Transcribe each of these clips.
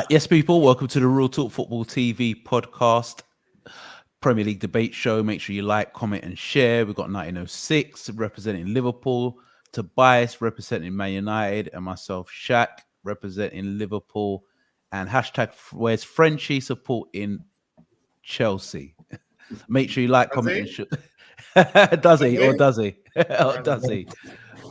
Yes, people, welcome to the Real Talk Football TV podcast, Premier League debate show. Make sure you like, comment, and share. We've got 1906 representing Liverpool, Tobias representing Man United, and myself, Shaq, representing Liverpool, and hashtag where's Frenchie supporting Chelsea. Make sure you like, comment, and share. Does he? Or does he? Or does he?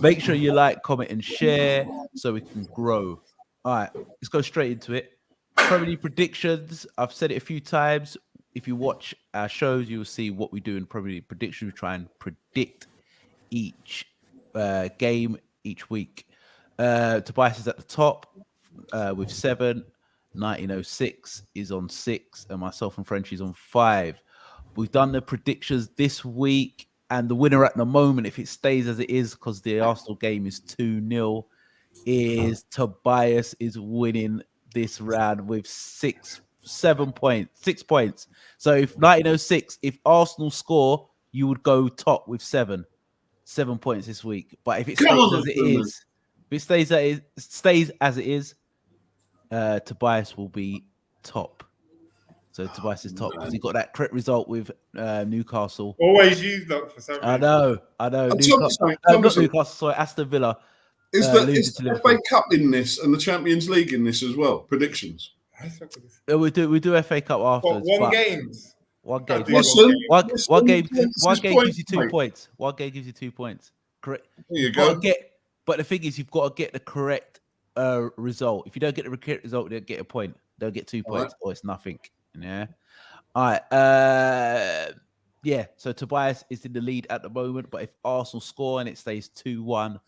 Make sure you like, comment, and share so we can grow. All right, let's go straight into it. Premier League predictions. I've said it a few times. If you watch our shows, you will see what we do in Premier League predictions. We try and predict each game each week. Tobias is at the top with 7. 1906 is on 6, and myself and Frenchie's on 5. We've done the predictions this week, and the winner at the moment, if it stays as it is, because the Arsenal game is 2-0, is Tobias is winning this round with 6 points. So if 1906, if Arsenal score, you would go top with 7 points this week. But if it stays as it is, Tobias will be top. So Tobias is top because he got that correct result with Newcastle. Always used that for some reason. I know. Not Newcastle, sorry, Aston Villa. Is the FA Cup in this and the Champions League in this as well? Predictions. We do FA Cup afterwards. One game. One game gives you 2 points. One game gives you 2 points. Correct. There you go. But the thing is, you've got to get the correct result. If you don't get the correct result, you don't get a point. They'll get 2 points, or it's nothing. Yeah. All right. Yeah. So Tobias is in the lead at the moment, but if Arsenal score and it stays 2-1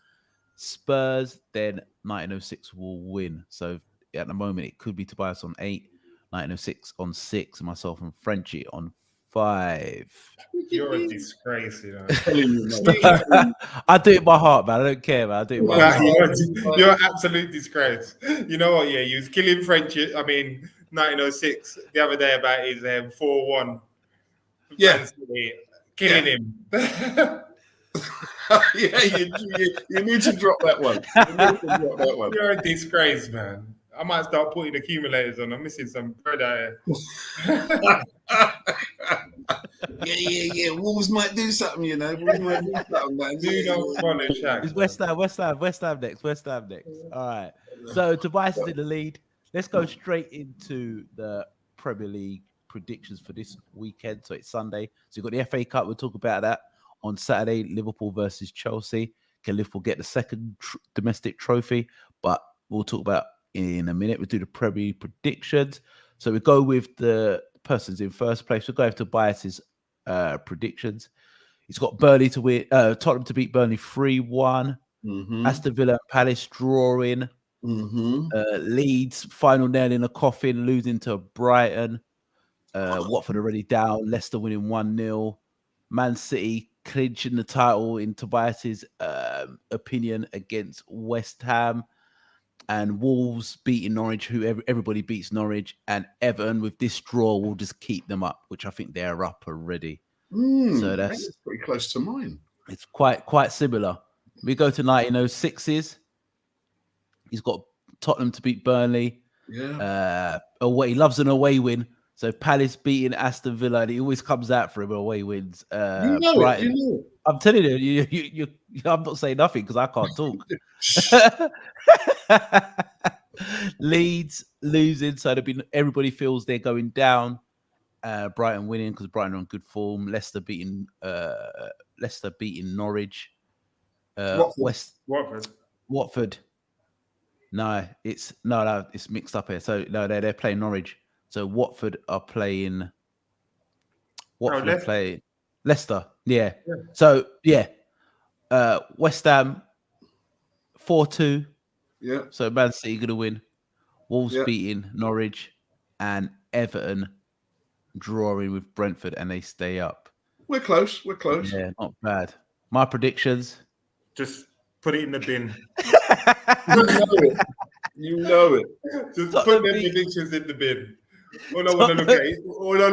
Spurs, then 1906 will win. So at the moment, it could be Tobias on 8, 1906 on 6, and myself and Frenchie on 5. You're a disgrace, you know. I do it by heart, man. I don't care, man. I do it by heart. You're an absolute disgrace. You know what? Yeah, you was killing Frenchie. 1906 the other day about his 4-1. Yeah, killing him. Yeah, you need to drop that one. You're a disgrace, man. I might start putting accumulators on. I'm missing some bread out here. Yeah. Wolves might do something, you know. Wolves might do something, man. It's West Ham next. All right. So Tobias is in the lead. Let's go straight into the Premier League predictions for this weekend. So it's Sunday. So you've got the FA Cup. We'll talk about that on Saturday. Liverpool versus Chelsea. Can Liverpool get the second domestic trophy? But we'll talk about in a minute. We'll do the Premier League predictions. So we go with the persons in first place. We'll go to Tobias's predictions. He's got Burnley to win, Tottenham to beat Burnley 3-1. Aston Villa and Palace drawing. Leeds final nail in the coffin, losing to Brighton. Watford already down. Leicester winning 1-0. Man City clinching the title in Tobias's opinion against West Ham. And Wolves beating Norwich, who everybody beats Norwich, and Everton with this draw will just keep them up, which I think they're up already. So that's pretty close to mine. It's quite similar. We go to 1906s. He's got Tottenham to beat Burnley. Yeah. Away, he loves an away win. So Palace beating Aston Villa, and he always comes out for him away wins. Brighton. You know. I'm telling you, I'm not saying nothing because I can't talk. Leeds losing, so everybody feels they're going down. Brighton winning because Brighton are on good form. Leicester beating Norwich. Watford. No, it's mixed up here. So no, they're playing Norwich. So Watford are playing. Playing Leicester. Yeah. So West Ham 4-2. Yeah. So Man City gonna win. Wolves beating Norwich, and Everton drawing with Brentford, and they stay up. We're close. Yeah, not bad. My predictions. Just put it in the bin. You know it. Just put the predictions in the bin. All I want to look at is, all I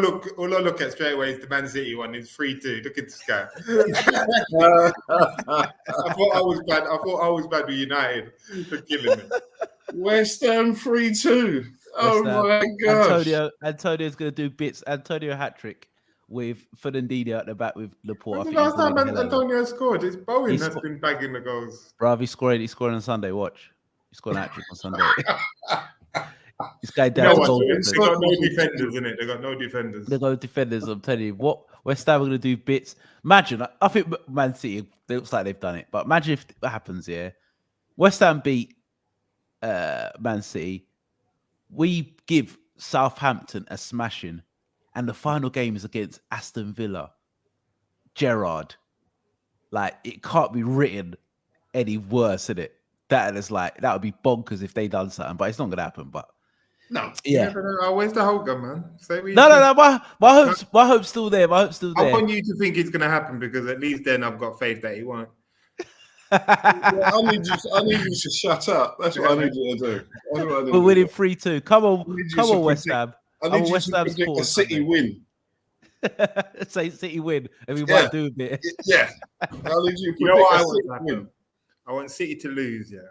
look at straight away is the Man City one. It's 3-2. Look at this guy. I thought I was bad with United for killing me. West Ham 3-2. Oh my gosh. Antonio's going to do bits. Antonio hat trick with Fernandinho at the back with Laporte. When's the last time Antonio scored? It's Bowen that's been bagging the goals. Bruv, he's scoring on Sunday. Watch. He's scoring a hat trick on Sunday. This guy down They got no defenders, innit? They got no defenders. They got no defenders. I'm telling you, what West Ham are going to do bits. Imagine, I think Man City, it looks like they've done it, but imagine if that happens. Yeah, West Ham beat Man City. We give Southampton a smashing, and the final game is against Aston Villa. Gerrard, like it can't be written any worse, is it? That would be bonkers if they done something, but it's not going to happen. But no, yeah. Where's the hope gun, man? No. My hope's still there. My hope's still there. I want you to think it's going to happen because at least then I've got faith that it won't. I need you to shut up. That's what I need you to do. We're winning 3-2. Come on, West Ham. I need you to predict a City win. Say City win, and we might do a bit. Yeah. I need you to You know what predict a City win. I want City to lose, yeah,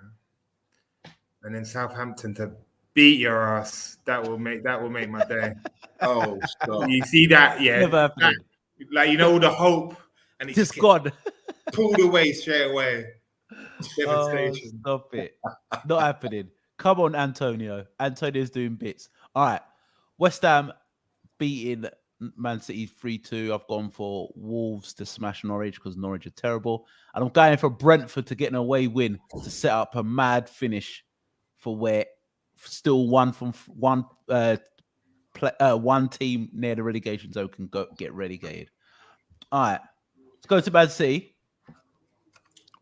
and then Southampton to beat your ass. That will make my day. Oh, stop. You see that? Yeah, Never happened. All the hope, and it's just gone. Pulled away straight away. Devastation. Oh, stop it. Not happening. Come on, Antonio. Antonio's doing bits. All right. West Ham beating Man City 3-2. I've gone for Wolves to smash Norwich because Norwich are terrible. And I'm going for Brentford to get an away win to set up a mad finish for where still one team near the relegation zone can get relegated. All right. Let's go to Man City.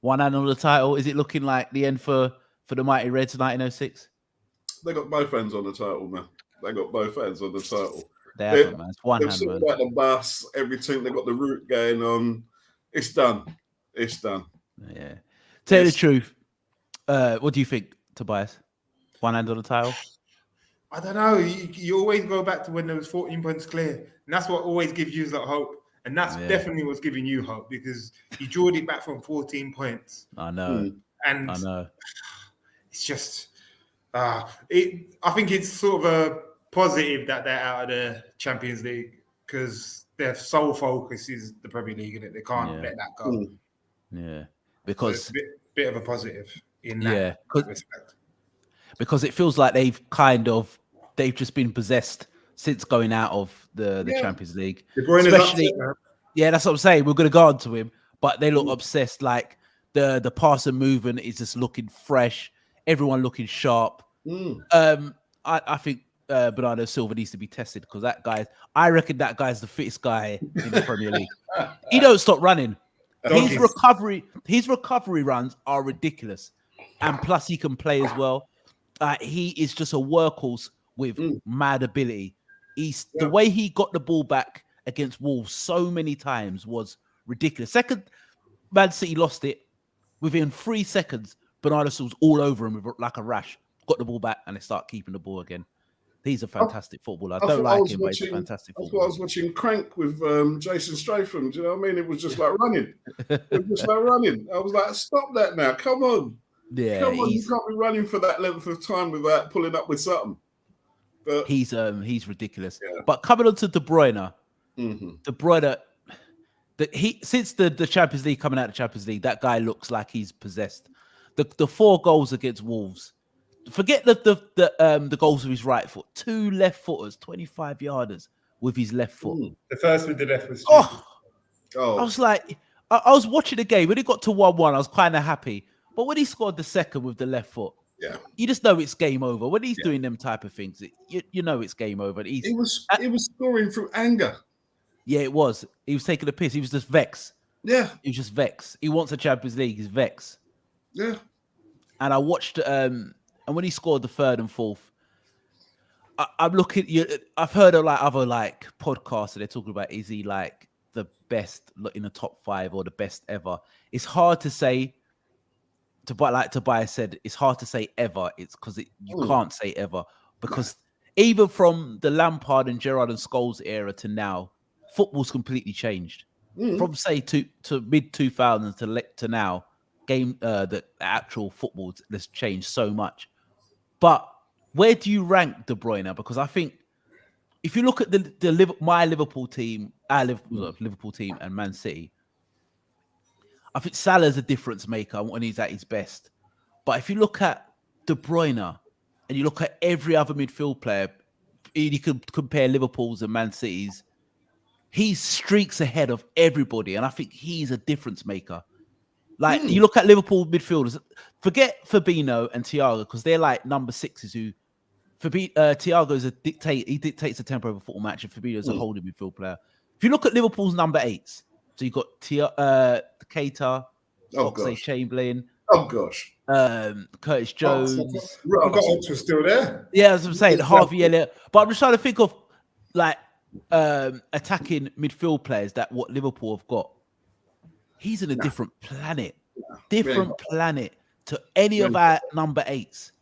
One hand on the title. Is it looking like the end for the Mighty Reds 1906? They got both hands on the title, man. They got both hands on the title. They haven't, man. It's one hand, man. Like the bus, everything. They got the route going on. It's done. It's done. Yeah. Tell you the truth. What do you think, Tobias? One hand on the title? I don't know. You always go back to when there was 14 points clear. And that's what always gives you that hope. And that's definitely what's giving you hope because you drawed it back from 14 points. I know. And I know. It's just, I think it's sort of a positive that they're out of the Champions League because their sole focus is the Premier League and they can't let that go. Yeah. Because so it's a bit of a positive in that respect. Because it feels like they've just been possessed since going out of the Champions League. Especially, that's what I'm saying. We're going to go on to him, but they look obsessed. Like the pass and movement is just looking fresh. Everyone looking sharp. I think Bernardo Silva needs to be tested because I reckon that guy's the fittest guy in the Premier League. He don't stop running. His recovery runs are ridiculous, and plus he can play as well. He is just a workhorse with mad ability. The way he got the ball back against Wolves so many times was ridiculous. Second, Man City lost it. Within 3 seconds, Bernardo Silva's all over him with like a rash. Got the ball back and they start keeping the ball again. He's a fantastic footballer. I don't like him, but he's a fantastic footballer. I was watching Crank with Jason Statham. Do you know what I mean? It was just like running. It was just like running. I was like, stop that now. Come on. Yeah, come on. You can't be running for that length of time without pulling up with something. But he's ridiculous. Yeah. But coming on to De Bruyne, De Bruyne, since the Champions League, coming out of the Champions League, that guy looks like he's possessed. The 4 goals against Wolves. Forget the goals with his right foot. 2 left footers, 25-yarders with his left foot. The first with the left was I was like, I was watching the game when it got to 1-1. I was kind of happy, but when he scored the second with the left foot, you just know it's game over. When he's doing them type of things, you know it's game over. He was scoring through anger. Yeah, it was. He was taking a piss. He was just vexed. Yeah, he was just vexed. He wants a Champions League. He's vexed. Yeah, and I watched. And when he scored the 3rd and 4th, I'm looking. I've heard of other podcasts, and they're talking about is he like the best in the top 5 or the best ever? It's hard to say. Like Tobias said, it's hard to say ever. It's because you can't say ever because even from the Lampard and Gerrard and Scholes era to now, football's completely changed. From say to mid 2000s to now, the actual football has changed so much. But where do you rank De Bruyne? Because I think if you look at my Liverpool team, Liverpool team, and Man City, I think Salah's a difference maker when he's at his best. But if you look at De Bruyne and you look at every other midfield player, you could compare Liverpool's and Man City's. He streaks ahead of everybody, and I think he's a difference maker. Like you look at Liverpool midfielders, forget Fabinho and Thiago because they're like number sixes. Thiago's a dictate. He dictates the tempo of a football match, and Fabinho's a holding midfield player. If you look at Liverpool's number eights, so you've got Keita, Oxlade-Chamberlain. Oh gosh. Curtis Jones. I've got Oxford still there. Yeah, as I'm saying, Harvey Elliott. But I'm just trying to think of like attacking midfield players that what Liverpool have got. He's in a different planet. Planet to any of our number eights.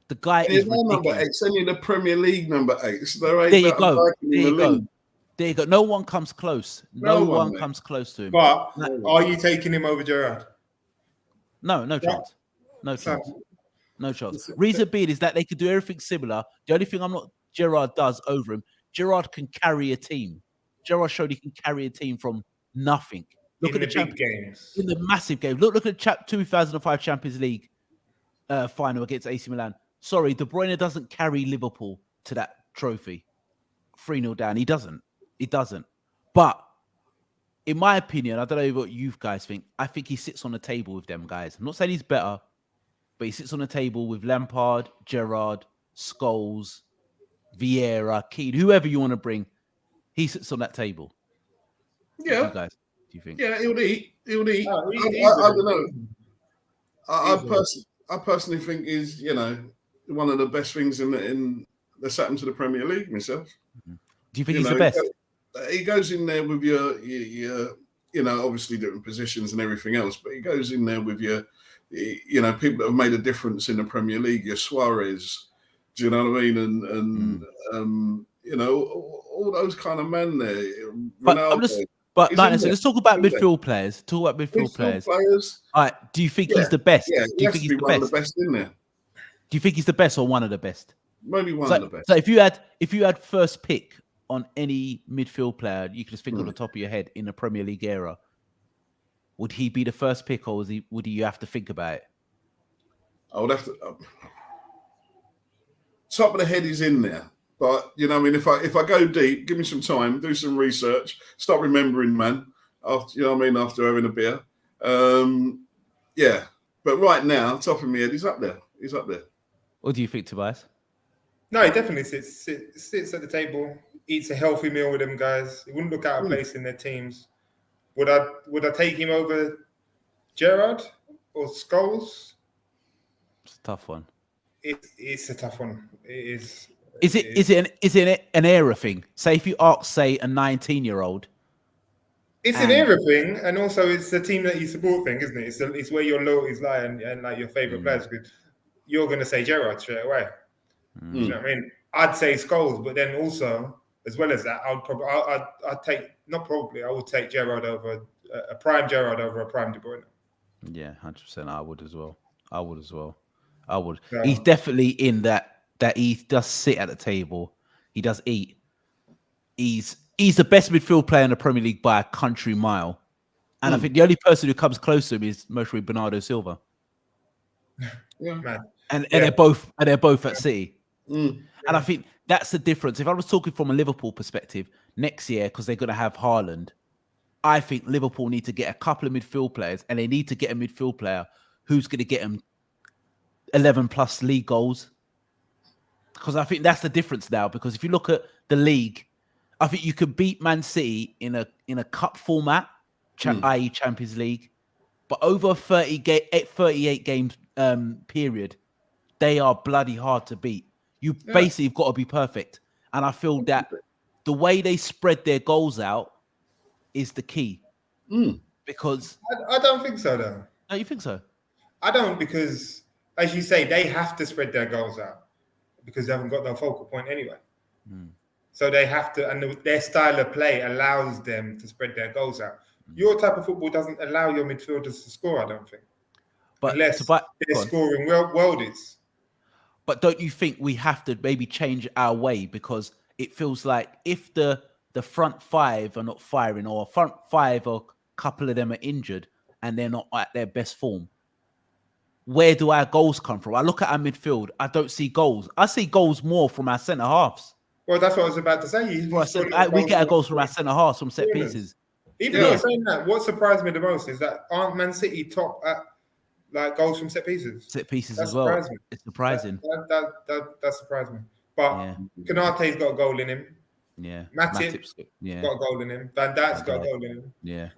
The guy is number eights, only the Premier League number eights. There you go. There you go. No one comes close. No one comes close to him. But are you taking him over Gerrard? No chance. No chance. No chance. Reason being is that they could do everything similar. The only thing Gerrard does over him, Gerrard can carry a team. Gerrard showed he can carry a team from nothing. Look at the big games. In the massive game. Look at the 2005 Champions League final against AC Milan. Sorry, De Bruyne doesn't carry Liverpool to that trophy. 3-0 down. He doesn't. But in my opinion, I don't know what you guys think. I think he sits on the table with them guys. I'm not saying he's better, but he sits on the table with Lampard, Gerrard, Scholes, Vieira, Keane, whoever you want to bring. He sits on that table. Yeah. What guys, do you think? Yeah, he'll eat. I don't know. I personally think is one of the best things that's happened to the Premier League myself. Do you think he's the best? He goes in there with your obviously different positions and everything else, but he goes in there with your people that have made a difference in the Premier League, your Suarez, do you know what I mean? And all those kind of men there. But let's talk about midfield players. Players. All right. Do you think he's the best? Yeah, do you think he's one of the best in there? Do you think he's the best or one of the best? Maybe one of the best. So if you had first pick on any midfield player, you could just think on the top of your head in the Premier League era, would he be the first pick or would you have to think about it? I would have to. Top of the head is in there. But if I go deep, give me some time, do some research, start remembering, man. After after having a beer, yeah. But right now, top of my head, he's up there. What do you think, Tobias? No, he definitely sits at the table, eats a healthy meal with them guys. He wouldn't look out of place in their teams. Would I take him over Gerrard or Scholes? It's a tough one. It's a tough one. It is. Is it an era thing? Say if you ask, say, a 19-year-old. It's an era thing, and also it's the team that you support thing, isn't it? It's where your loyalties lie and like your favorite players. You're going to say Gerrard straight away. You know what I mean? I'd say Scholes, but then also as well as that, I would take Gerrard over a prime Gerrard over a prime De Bruyne. Yeah, 100%. I would as well. I would. Yeah. He's definitely in that he does sit at the table. He does eat. He's the best midfield player in the Premier League by a country mile. And I think the only person who comes close to him is mostly Bernardo Silva. Yeah, man. And they're both at City. And I think that's the difference. If I was talking from a Liverpool perspective, next year, because they're going to have Haaland, I think Liverpool need to get a couple of midfield players, and they need to get a midfield player who's going to get them 11 plus league goals. Because I think that's the difference now. Because if you look at the league, I think you could beat Man City in a cup format, i.e. Champions League, but over a 38 games period, they are bloody hard to beat. You basically have got to be perfect. And I feel that the way they spread their goals out is the key. Because I don't think so, though. No, you think so? I don't, because, as you say, they have to spread their goals out because they haven't got no focal point anyway. So they have to, and their style of play allows them to spread their goals out. Your type of football doesn't allow your midfielders to score, I don't think. But unless they're scoring worldies. But don't you think we have to maybe change our way, because it feels like if the front five are not firing, or front five or a couple of them are injured and they're not at their best form, where do our goals come from? I look at our midfield, I don't see goals. I see goals more from our centre halves. Well, that's what I was about to say. We get our goals from our centre halves, from set pieces. Even though saying that, what surprised me the most is that aren't Man City top at like goals from set pieces? Set pieces as well. It's surprising. That surprised me. But Konate's got a goal in him. Yeah. Matip's got a goal in him. Van Dijk's got a goal in him. Yeah.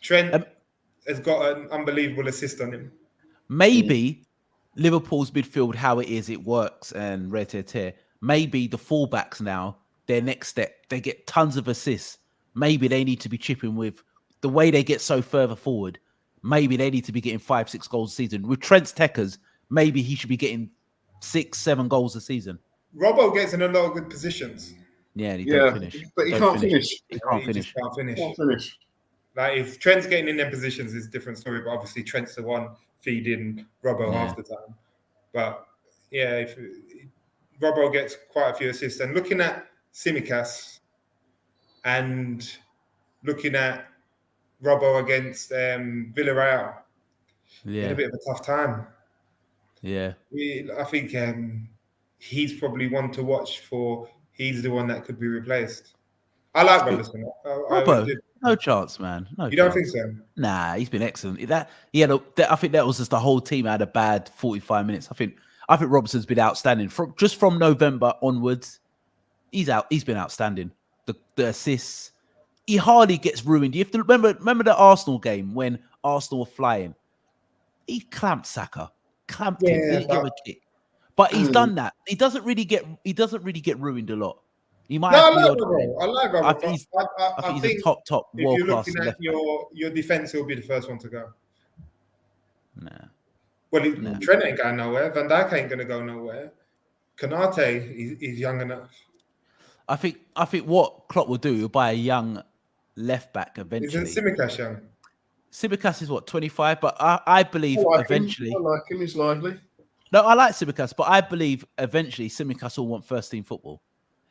Trent has got an unbelievable assist on him. Maybe Liverpool's midfield, how it is, it works, and maybe the fullbacks now, their next step, they get tons of assists. Maybe they need to be chipping with the way they get so further forward. Maybe they need to be getting 5-6 goals a season. With Trent's Tekkers, maybe he should be getting 6-7 goals a season. Robbo gets in a lot of good positions. Yeah, and he don't finish. But he can't finish. He can't finish. Like if Trent's getting in their positions, it's a different story. But obviously Trent's the one feeding Robbo half the time. But yeah, if Robbo gets quite a few assists. And looking at Tsimikas and looking at Robbo against Villarreal, he had a bit of a tough time. Yeah, I think he's probably one to watch for. He's the one that could be replaced. I like Robertson. Robbo, no chance, man. No, you don't think so? Nah, he's been excellent. I think that was just the whole team had a bad 45 minutes. I think Robertson's been outstanding from November onwards. He's been outstanding. The assists, he hardly gets ruined. You have to remember the Arsenal game when Arsenal were flying. He clamped Saka, him, didn't give a kick. But he's done that. He doesn't really get ruined a lot. He might. I like Robbo. I think he's a top world class. If you're looking at your defense, he'll be the first one to go. Nah. Well, Trent ain't going nowhere. Van Dijk ain't going to go nowhere. Konate, he's young enough. I think what Klopp will do, he'll buy a young left back eventually. Isn't Tsimikas young? Tsimikas is 25, but I believe eventually. I like him. He's lively. No, I like Tsimikas, but I believe eventually Tsimikas will want first team football.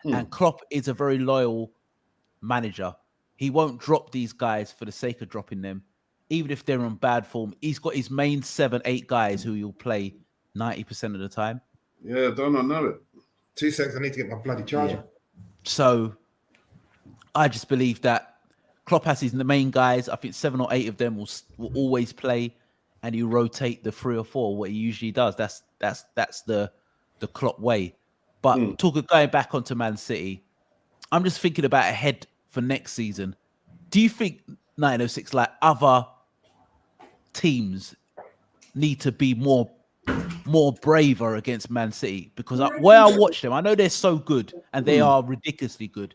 And Klopp is a very loyal manager. He won't drop these guys for the sake of dropping them, even if they're in bad form. He's got his main 7-8 guys who he'll play 90% of the time. Yeah, don't I know it? 2 seconds, I need to get my bloody charger. Yeah. So I just believe that Klopp has his main guys. I think 7 or 8 of them will always play, and you rotate the 3 or 4. What he usually does. That's the Klopp way. But going back onto Man City, I'm just thinking about ahead for next season. Do you think 906, like other teams, need to be more braver against Man City? Because where I watch them, I know they're so good and they are ridiculously good,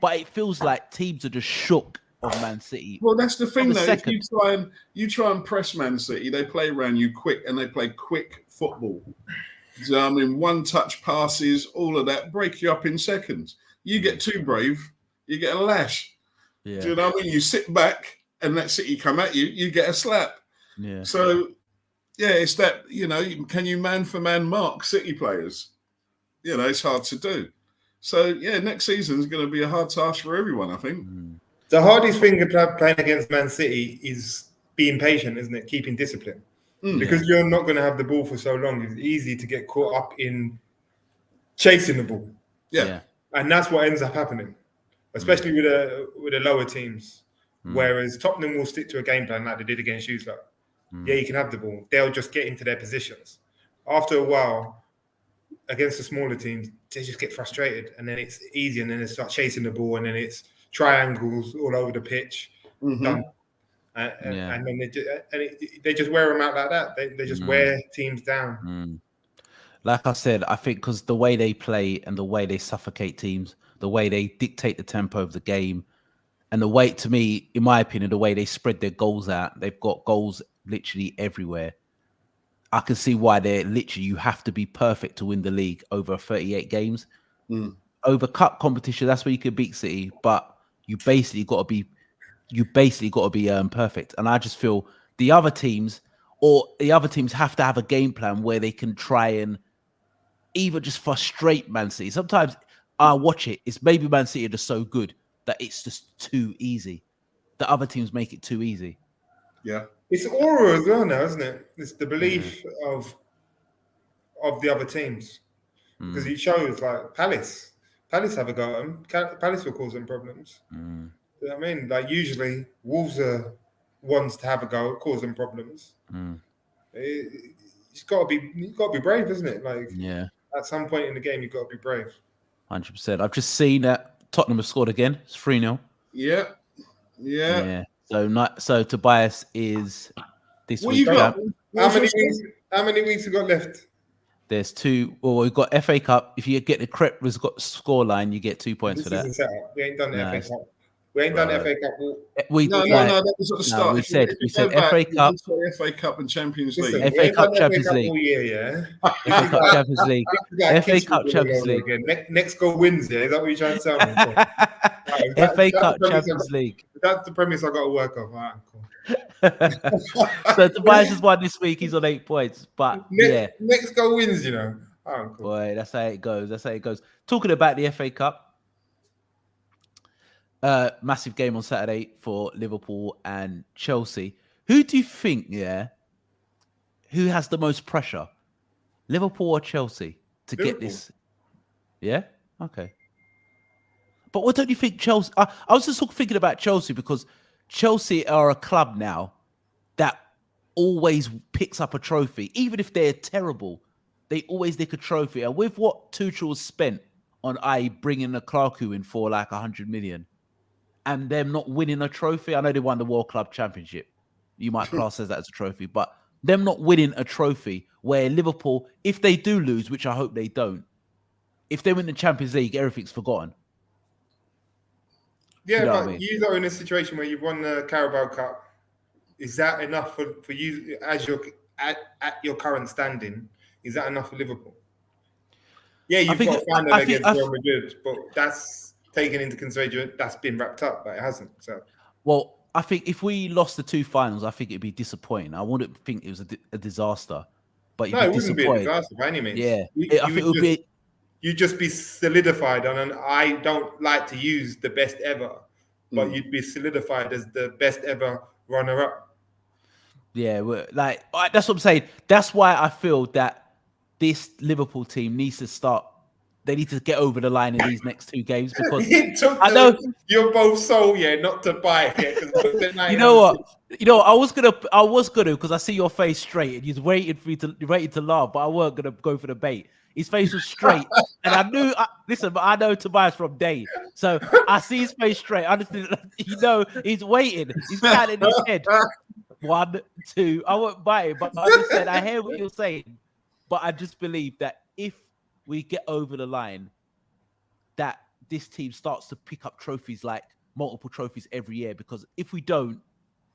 but it feels like teams are just shook of Man City. Well, that's the thing, though. If you try and press Man City, they play around you quick, and they play quick football. So, I mean, one-touch passes, all of that, break you up in seconds. You get too brave, you get a lash. Yeah. Do you know what I mean? You sit back and let City come at you, you get a slap. Yeah. So, yeah, it's that, can you man-for-man mark City players? It's hard to do. So, yeah, next season is going to be a hard task for everyone, I think. The hardest thing playing against Man City is being patient, isn't it? Keeping discipline. Because you're not going to have the ball for so long. It's easy to get caught up in chasing the ball. Yeah. And that's what ends up happening, especially with the lower teams. Whereas Tottenham will stick to a game plan like they did against Schuster. Yeah, you can have the ball. They'll just get into their positions. After a while, against the smaller teams, they just get frustrated. And then it's easy. And then they start chasing the ball. And then it's triangles all over the pitch. Done. And then they just wear them out like that. They just wear teams down. Like I said, I think because the way they play and the way they suffocate teams, the way they dictate the tempo of the game, and the way, to me, in my opinion, the way they spread their goals out, they've got goals literally everywhere. I can see why you have to be perfect to win the league over 38 games. Over cup competition, that's where you can beat City, but you basically got to be perfect. And I just feel the other teams have to have a game plan where they can try and either just frustrate Man City. Sometimes I watch it. It's maybe Man City are just so good that it's just too easy. The other teams make it too easy. Yeah. It's aura as well now, isn't it? It's the belief of the other teams. Because it shows like Palace have a go at them. Palace will cause them problems. You know what I mean? Like usually Wolves are ones to have a go, cause them problems. You've got to be brave, isn't it? Like at some point in the game, you've got to be brave. 100%. I've just seen that Tottenham have scored again. It's 3-0. Yeah. So Tobias is this What week. you got? How many weeks have got left? There's 2. Well, we've got FA Cup. If you get the correct score line, you get 2 points for that. This is a setup. We ain't done the FA Cup. We ain't done the FA Cup. No, that was at the start. We said FA Cup. FA Cup and Champions League. FA Cup, Champions League. All year, yeah. FA Cup, Champions League. FA Cup, Champions League. Next goal wins, yeah? Is that what you're trying to tell me? FA Cup, Champions League. That's the premise I got to work off. All right, cool. So Tobias has won this week. He's on 8 points. But next goal wins, you know. Oh, cool. Boy, that's how it goes. Talking about the FA Cup. Massive game on Saturday for Liverpool and Chelsea. Who do you think, who has the most pressure? Liverpool or Chelsea to get this? Yeah? Okay. But what don't you think Chelsea... I was just thinking about Chelsea because Chelsea are a club now that always picks up a trophy. Even if they're terrible, they always nick a trophy. And with what Tuchel spent on bringing Lukaku in for like 100 million, and them not winning a trophy. I know they won the World Club Championship. You might class as that as a trophy, but them not winning a trophy where Liverpool, if they do lose, which I hope they don't, if they win the Champions League, everything's forgotten. Yeah, you know but I mean? You are in a situation where you've won the Carabao Cup. Is that enough for you as at your current standing? Is that enough for Liverpool? Yeah, you've got a final against Real Madrid, but that's taken into consideration, that's been wrapped up, but it hasn't. So, well, I think if we lost the 2 finals, I think it'd be disappointing. I wouldn't think it was a disaster, but no, it wouldn't be a disaster by any means. Yeah, I think it would be. You'd just be solidified on an. I don't like to use the best ever, but you'd be solidified as the best ever runner-up. Yeah, like that's what I'm saying. That's why I feel that this Liverpool team needs to start. They need to get over the line in these next 2 games because I know you're both sold, not to buy it. You know what? I was gonna because I see your face straight and you're waiting to laugh, but I weren't gonna go for the bait. His face was straight, and I knew. Listen, but I know Tobias from day, so I see his face straight. I just, he's waiting. He's counting in his head. 1, 2. I won't buy it, but I just said I hear what you're saying, but I just believe that if we get over the line, that this team starts to pick up trophies, like multiple trophies every year. Because if we don't,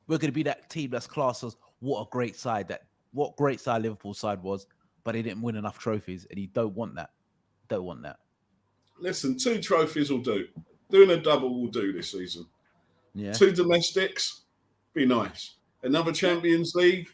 we're going to be that team that's classed as what great side Liverpool's side was, but they didn't win enough trophies, and you don't want that. Listen, 2 trophies will do. Doing a double will do this season. Yeah. 2 domestics, be nice. Another Champions League.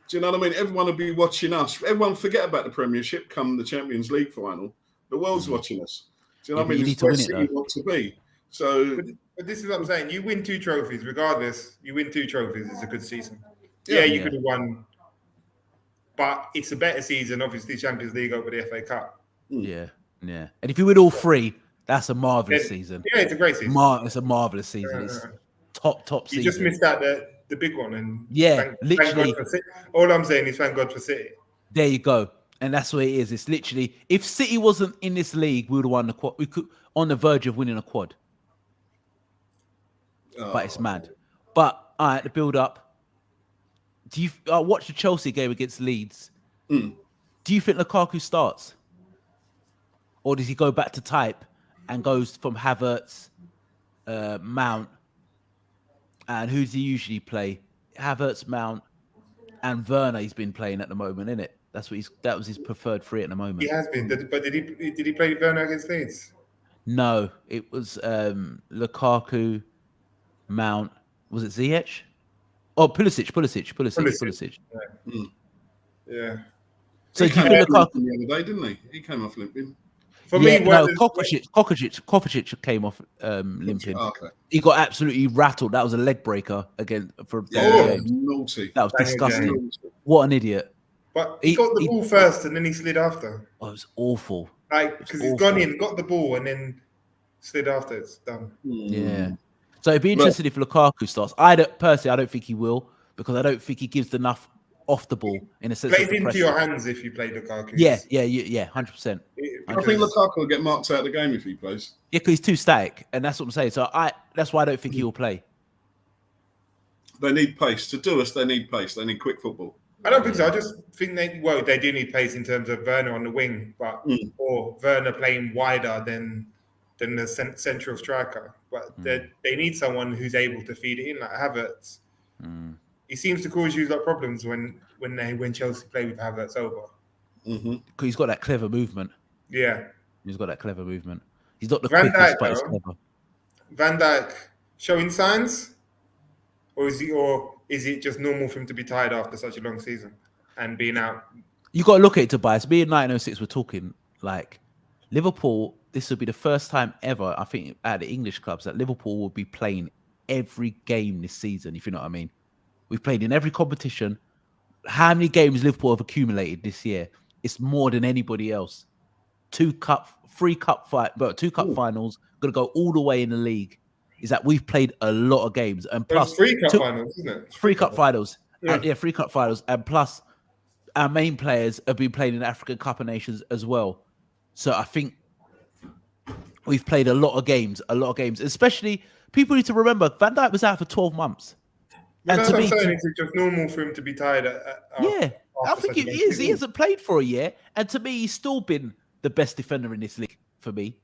Do you know what I mean? Everyone will be watching us. Everyone forget about the Premiership come the Champions League final. The world's watching us. Do you know what I mean? It's where City want to be. So, but this is what I'm saying. You win 2 trophies, regardless. You win 2 trophies. It's a good season. Yeah, you could have won, but it's a better season. Obviously, Champions League over the FA Cup. Yeah. And if you win all 3, that's a marvelous season. Yeah, it's a great season. It's a marvelous season. It's top season. You just missed out the big one, and literally. Thank God for City. All I'm saying is thank God for City. There you go, and that's what it is. It's literally if City wasn't in this league, we would have won the quad. We could on the verge of winning a quad, but it's mad. But all right, the build up. Do you watch the Chelsea game against Leeds? Do you think Lukaku starts, or does he go back to type and goes from Havertz, Mount? And who does he usually play? Havertz, Mount, and Werner. He's been playing at the moment, isn't it? That was his preferred 3 at the moment. He has been, but did he play Werner against Leeds? No, it was Lukaku, Mount. Was it Ziyech? Oh, Pulisic. Yeah. So he do you came feel off Lukaku? limping the other day, didn't he? He came off limping. For Yeah, me, no, what Kovacic came off limping. Oh, okay. He got absolutely rattled. That was a leg breaker again for both Yeah, games. naughty. That was Daniel disgusting. James. What an idiot! But he got the ball first and then he slid after. Oh, it was awful. Like, It's because he's awful. gone in, got the ball, and then slid after. It's done. Yeah. So it'd be interesting if Lukaku starts. I don't think he will, because I don't think he gives enough off the ball in a sense Plays of the into pressure. your hands if you play Lukaku. Yeah, 100%. I think Lukaku will get marked out of the game if he plays. Yeah, because he's too static, and that's what I'm saying. So that's why I don't think he will play. They need pace. To do us, they need pace. They need quick football. I don't think so. I just think they do need pace in terms of Werner on the wing, but or Werner playing wider than the central striker. But they need someone who's able to feed it in, like Havertz. He seems to cause you problems when Chelsea play with Havertz over. Because he's got that clever movement. Yeah, he's got that clever movement. He's not the Van quickest, Dijk, but he's clever. Van Dijk showing signs, or is it just normal for him to be tired after such a long season and being out? You got to look at it, Tobias. Me and 1906 were talking like Liverpool. This will be the first time ever, I think, at the English clubs that Liverpool will be playing every game this season. If you know what I mean. We've played in every competition. How many games Liverpool have accumulated this year? It's more than anybody else. 2 cup finals. Going to go all the way in the league. Is that we've played a lot of games, and plus 3 cup finals, isn't it? 3 cup finals. Yeah. 3 cup finals, and plus our main players have been playing in the African Cup of Nations as well. So I think we've played a lot of games, especially people need to remember Van Dijk was out for 12 months. But and that's to what me, I'm saying, it's just normal for him to be tired. I think it is. He hasn't played for a year, and to me, he's still been the best defender in this league for me.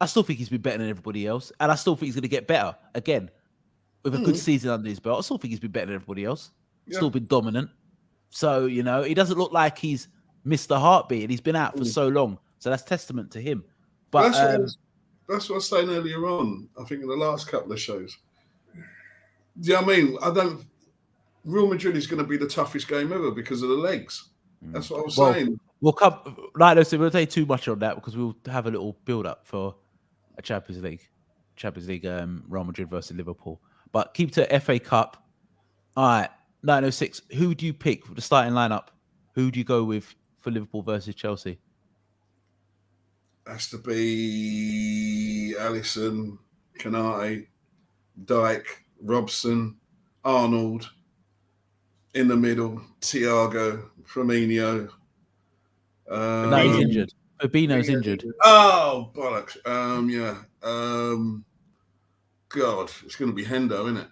I still think he's been better than everybody else, and I still think he's going to get better again with a good season under his belt. I still think he's been better than everybody else. Yeah. Still been dominant. So, he doesn't look like he's missed a heartbeat, and he's been out for so long. So that's testament to him. But that's what I was saying earlier on. I think in the last couple of shows. Do you know what I mean? Real Madrid is going to be the toughest game ever because of the legs. That's what I was saying. We'll come. Like I said, we'll take too much on that because we'll have a little build-up for a Champions League, Real Madrid versus Liverpool. But keep to FA Cup. All right, 906. Who do you pick for the starting lineup? Who do you go with for Liverpool versus Chelsea? Has to be Alisson, Konate, Dijk, Robson, Arnold. In the middle, Thiago, Firmino. No, he's injured. Fabinho's injured. Oh, bollocks. God, it's going to be Hendo, isn't it?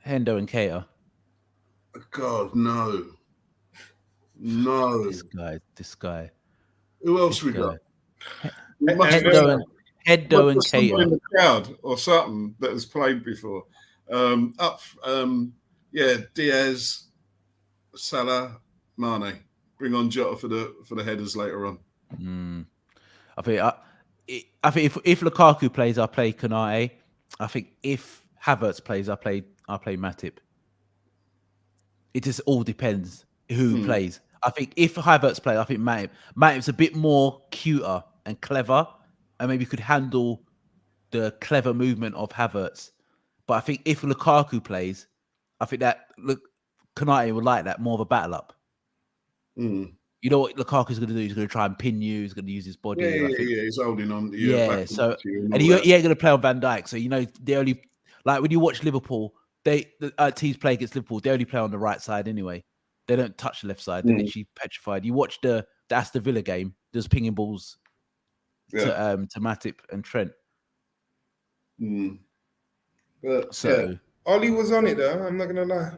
Hendo and Keita. God, no. No. This guy. Who else we got? Hendo and Keita. In Keita. the crowd or something that has played before. Diaz, Salah, Mane. Bring on Jota for the headers later on. I think if Lukaku plays, I play Konate. I think if Havertz plays, I play Matip. It just all depends who plays. I think if Havertz plays, I think Matip's a bit more cuter and clever, and maybe could handle the clever movement of Havertz. But I think if Lukaku plays, I think that Konate would like that, more of a battle up. You know what Lukaku's going to do? He's going to try and pin you. He's going to use his body. He's holding on. So and he ain't going to play on Van Dijk. So they only when you watch Liverpool, teams play against Liverpool. They only play on the right side anyway. They don't touch the left side. They're literally petrified. You watch the Aston Villa game. There's pinging balls to Matip and Trent. Ollie was on it though. I'm not going to lie.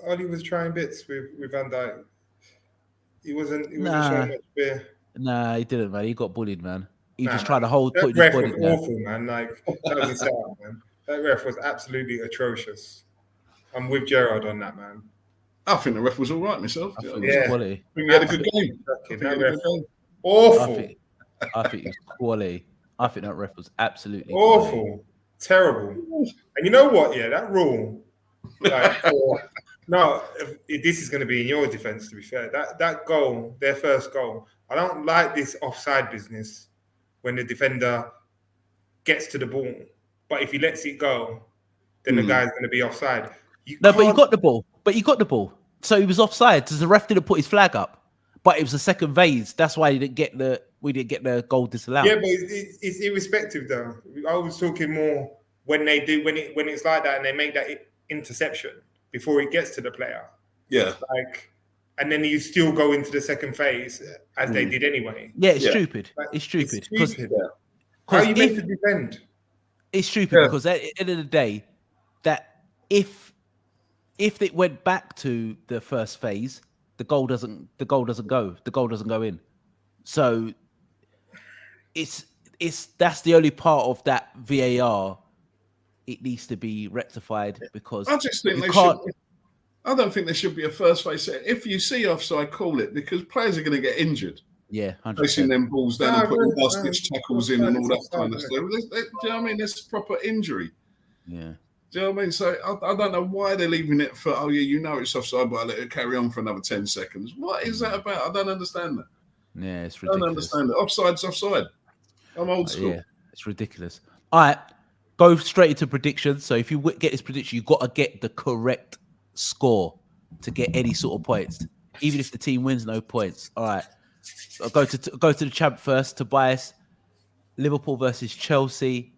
Ollie was trying bits with Van Dijk. He wasn't showing much fear. Nah, he didn't, man. He got bullied, man. He just tried to put his body down. That ref was awful, man. Like, that was a setup, man. That ref was absolutely atrocious. I'm with Gerard on that, man. I think the ref was all right myself. I think it was quality. I think he had a good game. That ref awful. I think it was quality. I think that ref was absolutely awful. Quality. Terrible. And you know what? Yeah, that rule, No, this is going to be in your defense, to be fair. That goal, their first goal, I don't like this offside business when the defender gets to the ball. But if he lets it go, then the guy's going to be offside. But he got the ball. So he was offside because the ref didn't put his flag up. But it was the second phase. That's why we didn't get the goal disallowed. Yeah, but it's irrespective though. I was talking more when it's like that and they make that interception before it gets to the player. Yeah. And then you still go into the second phase as they did anyway. Yeah, it's stupid. It's stupid. How are you meant to defend? It's stupid because at the end of the day, that if it went back to the first phase, the goal doesn't go in. So that's the only part of that VAR. It needs to be rectified because I just think I don't think there should be a first phase. If you see offside, call it because players are going to get injured. Yeah, 100%. Placing them balls down and putting last-ditch tackles in and all that kind of stuff. Do you know what I mean? It's proper injury. Yeah. Do you know what I mean? So I don't know why they're leaving it for, it's offside, but I'll let it carry on for another 10 seconds. What is that about? I don't understand that. Yeah, it's ridiculous. I don't understand it. Offside's offside. I'm old school. Yeah, it's ridiculous. All right, go straight into predictions. So if you get this prediction, you've got to get the correct score to get any sort of points. Even if the team wins, no points. All right. I'll go to the champ first. Tobias, Liverpool versus Chelsea.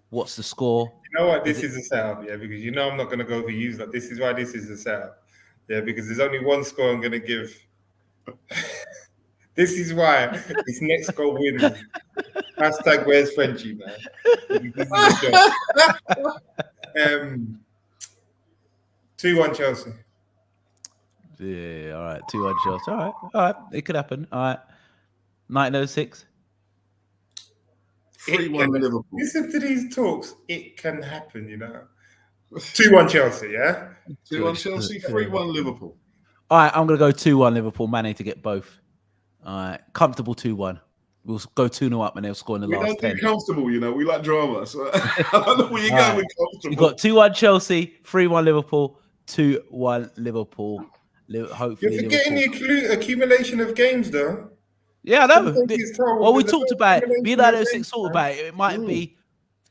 What's the score? You know what? This is a setup, because I'm not going to go for you. This is why this is a setup. Yeah, because there's only one score I'm going to give. This is why this next goal wins. Hashtag where's Frenchie, man? This is a 2-1 Chelsea. Yeah, all right. 2-1 Chelsea. All right. It could happen. All right. 1906. 3-1 Liverpool. Listen to these talks. It can happen, 2-1 Chelsea, yeah? 2-1 Chelsea, 3-1 Liverpool. All right, I'm going to go 2-1 Liverpool. Mane to get both. All right. Comfortable 2-1. We'll go 2-0 up and they'll score in the last 10. We don't do comfortable, we like drama. So I don't know where you're going with comfortable. You've got 2-1 Chelsea, 3-1 Liverpool, 2-1 Liverpool. Hopefully, you're forgetting the accumulation of games, though. Yeah, I know. Well, we talked about it. Me and 1906 talked about it. It might be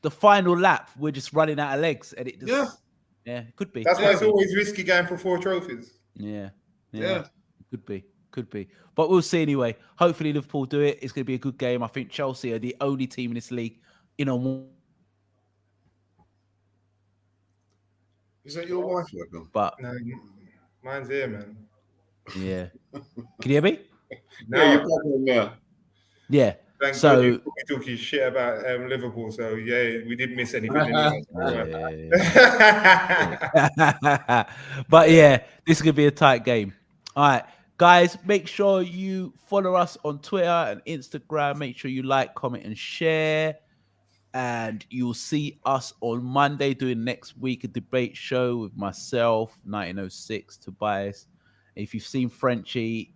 the final lap. We're just running out of legs, and it just it could be. That's why it's always risky going for 4 trophies. Yeah. Could be. But we'll see anyway. Hopefully, Liverpool do it. It's going to be a good game. I think Chelsea are the only team in this league. Is that your wife working? But no, mine's here, man. Yeah. Can you hear me? No, you're probably now. Yeah. Thanks so you talking shit about Liverpool. So we didn't miss anything. But yeah, this is gonna be a tight game. All right, guys, make sure you follow us on Twitter and Instagram. Make sure you like, comment, and share. And you'll see us on Monday doing next week a debate show with myself, 1906, Tobias. If you've seen Frenchie,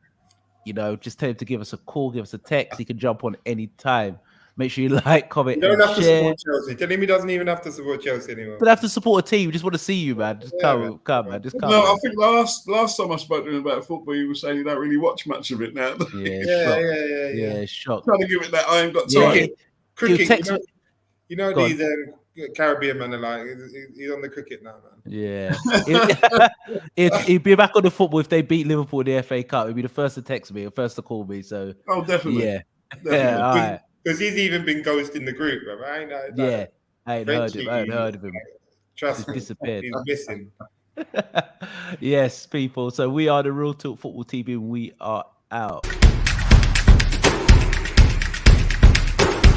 just tell him to give us a call, give us a text. He can jump on any time. Make sure you like, comment, you don't and have to share. support Chelsea. Tell him he doesn't even have to support Chelsea anymore. Don't have to support a team. We just want to see you, man. Just come, man. Just come. No, man. I think last time I spoke to him about football, he was saying you don't really watch much of it now. Yeah, shocked. Trying to give it that I ain't got time. Cricket, these Caribbean men are like, he's on the cricket now, man. Yeah. He'd be back on the football if they beat Liverpool in the FA Cup. He'd be the first to text me, the first to call me. So definitely. Yeah. All right. Because he's even been ghosting the group, bro. I ain't heard of him. Trust me, disappeared. He's missing. Yes, people. So we are the Real Talk Football TV and we are out.